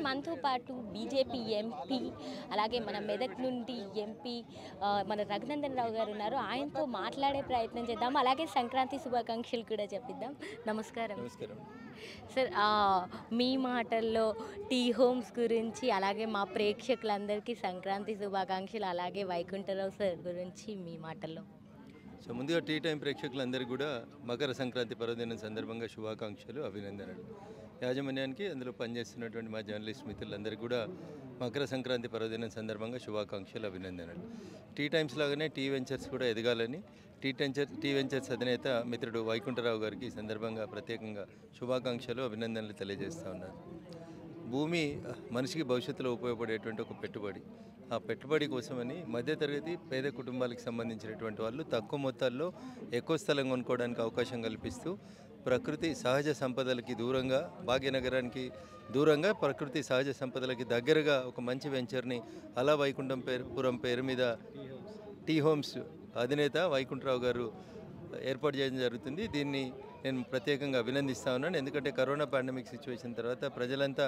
మనతో పాటు BJP MP అలాగే మన మెదక్ నుండి ఎంపీ మన రఘునందన్ రావు గారు ఉన్నారు. ఆయనతో మాట్లాడే ప్రయత్నం చేద్దాం. అలాగే సంక్రాంతి శుభాకాంక్షలు కూడా చెప్పిద్దాం. నమస్కారం. నమస్కారం. సార్, మీ మాటల్లో టీ హోమ్స్ గురించి అలాగే మా ప్రేక్షకులందరికీ సంక్రాంతి శుభాకాంక్షలు, అలాగే వైకుంఠరావు సార్ గురించి మీ మాటల్లో. సో ముందుగా టీ టైం ప్రేక్షకులందరికీ కూడా మకర సంక్రాంతి పర్వదినం సందర్భంగా శుభాకాంక్షలు, అభినందనలు. యాజమాన్యానికి అందులో పనిచేస్తున్నటువంటి మా జర్నలిస్ట్ మిత్రులందరికీ కూడా మకర సంక్రాంతి పర్వదినం సందర్భంగా శుభాకాంక్షలు, అభినందనలు. టీ టైమ్స్ లాగానే టీ వెంచర్స్ కూడా ఎదగాలని టీ వెంచర్స్ అధినేత మిత్రుడు వైకుంఠరావు గారికి ఈ సందర్భంగా ప్రత్యేకంగా శుభాకాంక్షలు, అభినందనలు తెలియజేస్తూ ఉన్నారు. భూమి మనిషికి భవిష్యత్తులో ఉపయోగపడేటువంటి ఒక పెట్టుబడి. ఆ పెట్టుబడి కోసమని మధ్యతరగతి పేద కుటుంబాలకు సంబంధించినటువంటి వాళ్ళు తక్కువ మొత్తాల్లో ఎక్కువ స్థలం కొనుక్కోవడానికి అవకాశం కల్పిస్తూ ప్రకృతి సహజ సంపదలకి దూరంగా, భాగ్యనగరానికి దూరంగా ప్రకృతి సహజ సంపదలకి దగ్గరగా ఒక మంచి వెంచర్ని అలా వైకుంఠపురం పేరు మీద టీ హోమ్స్ అధినేత వైకుంఠరావు గారు ఏర్పాటు చేయడం జరుగుతుంది. దీన్ని నేను ప్రత్యేకంగా అభినందిస్తా ఉన్నాను. ఎందుకంటే కరోనా పాండమిక్ సిచ్యువేషన్ తర్వాత ప్రజలంతా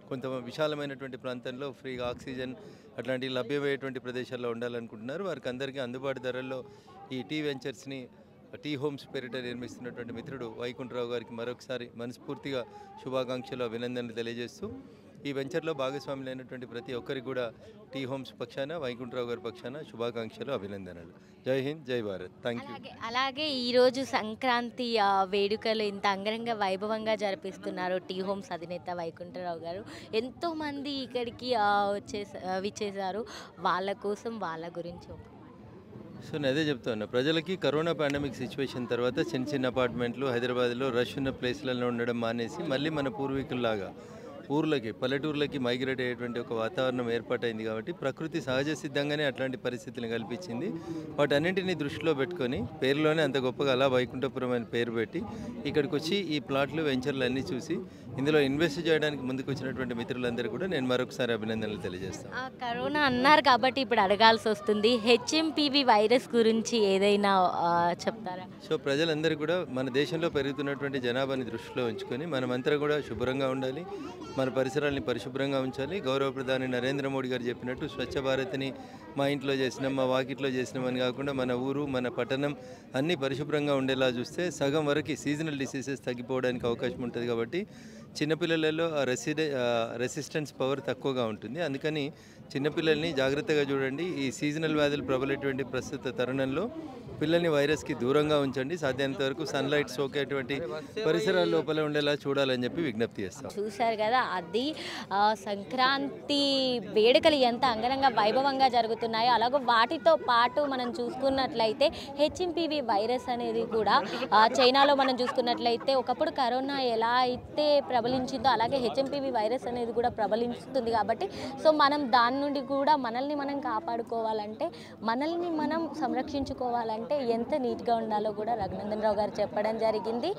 కొంత విశాలమైనటువంటి ప్రాంతంలో ఫ్రీగా ఆక్సిజన్ అట్లాంటి లభ్యమయ్యేటువంటి ప్రదేశాల్లో ఉండాలనుకుంటున్నారు. వారికి అందరికీ అందుబాటు ధరల్లో ఈ టీ వెంచర్స్ని టీ హోమ్స్ పేరిట నిర్మిస్తున్నటువంటి మిత్రుడు వైకుంఠరావు గారికి మరొకసారి మనస్ఫూర్తిగా శుభాకాంక్షలు, అభినందనలు తెలియజేస్తూ ఈ వెంచర్లో భాగస్వాములైనటువంటి ప్రతి ఒక్కరికి కూడా టీ హోమ్స్ పక్షాన, వైకుంఠరావు గారి పక్షాన శుభాకాంక్షలు, అభినందనలు. జై హింద్, జై భారత్. Thank you. అలాగే ఈరోజు సంక్రాంతి వేడుకలు ఇంత అంగరంగ వైభవంగా జరిపిస్తున్నారు టీ హోమ్స్ అధినేత వైకుంఠరావు గారు. ఎంతోమంది ఇక్కడికి విచ్చేశారు. వాళ్ళ కోసం, వాళ్ళ గురించి సో నేను అదే చెప్తాను, ప్రజలకి కరోనా పాండమిక్ సిచ్యువేషన్ తర్వాత చిన్న చిన్న అపార్ట్మెంట్లు హైదరాబాద్లో రష్ ఉన్న ప్లేస్లలో ఉండడం మానేసి మళ్ళీ మన పూర్వీకుల్లాగా ఊర్లకి, పల్లెటూర్లకి మైగ్రేట్ అయ్యేటువంటి ఒక వాతావరణం ఏర్పాటైంది. కాబట్టి ప్రకృతి సహజ సిద్ధంగానే అట్లాంటి పరిస్థితులను కల్పించింది. వాటన్నింటినీ దృష్టిలో పెట్టుకొని పేరులోనే అంత గొప్పగా అలా వైకుంఠపురం అని పేరు పెట్టి ఇక్కడికి వచ్చి ఈ ప్లాట్లు, వెంచర్లు అన్నీ చూసి ఇందులో ఇన్వెస్ట్ చేయడానికి ముందుకు వచ్చినటువంటి మిత్రులందరూ కూడా నేను మరొకసారి అభినందనలు తెలియజేస్తాను. కరోనా అన్నారు కాబట్టి ఇప్పుడు అడగాల్సి వస్తుంది, హెచ్ఎంపీవీ వైరస్ గురించి ఏదైనా చెప్తారా? సో ప్రజలందరూ కూడా మన దేశంలో పెరుగుతున్నటువంటి జనాభాని దృష్టిలో ఉంచుకొని మనమంతా కూడా శుభ్రంగా ఉండాలి, మన పరిసరాలని పరిశుభ్రంగా ఉంచాలి. గౌరవ ప్రధాని నరేంద్ర మోడీ గారు చెప్పినట్టు స్వచ్ఛ భారత్ని మా ఇంట్లో చేసినాం, మా వాకిట్లో చేసినామని కాకుండా మన ఊరు, మన పట్టణం అన్నీ పరిశుభ్రంగా ఉండేలా చూస్తే సగం వరకు సీజనల్ డిసీజెస్ తగ్గిపోవడానికి అవకాశం ఉంటుంది. కాబట్టి చిన్నపిల్లలలో రెసిస్టెన్స్ పవర్ తక్కువగా ఉంటుంది. అందుకని చిన్నపిల్లల్ని జాగ్రత్తగా చూడండి. ఈ సీజనల్ వ్యాధులు ప్రబలేటువంటి ప్రస్తుత తరుణంలో పిల్లల్ని వైరస్కి దూరంగా ఉంచండి. సాధ్యమైనంత వరకు సన్లైట్ సోకేటువంటి పరిసరాల లోపల ఉండేలా చూడాలని చెప్పి విజ్ఞప్తి చేస్తాం. చూశారు కదా, అది సంక్రాంతి వేడుకలు ఎంత అంగరంగ వైభవంగా జరుగుతున్నాయో అలాగే వాటితో పాటు మనం చూసుకున్నట్లయితే హెచ్ఎంపీవీ వైరస్ అనేది కూడా చైనాలో మనం చూసుకున్నట్లయితే ఒకప్పుడు కరోనా ఎలా అయితే ప్రబలించిందో అలాగే హెచ్ఎంపీవీ వైరస్ అనేది కూడా ప్రబలిస్తుంది. కాబట్టి సో మనం దాని నుండి కూడా మనల్ని మనం కాపాడుకోవాలంటే, మనల్ని మనం సంరక్షించుకోవాలంటే ఎంత నీట్గా ఉండాలో కూడా రఘునందన్ రావు గారు చెప్పడం జరిగింది.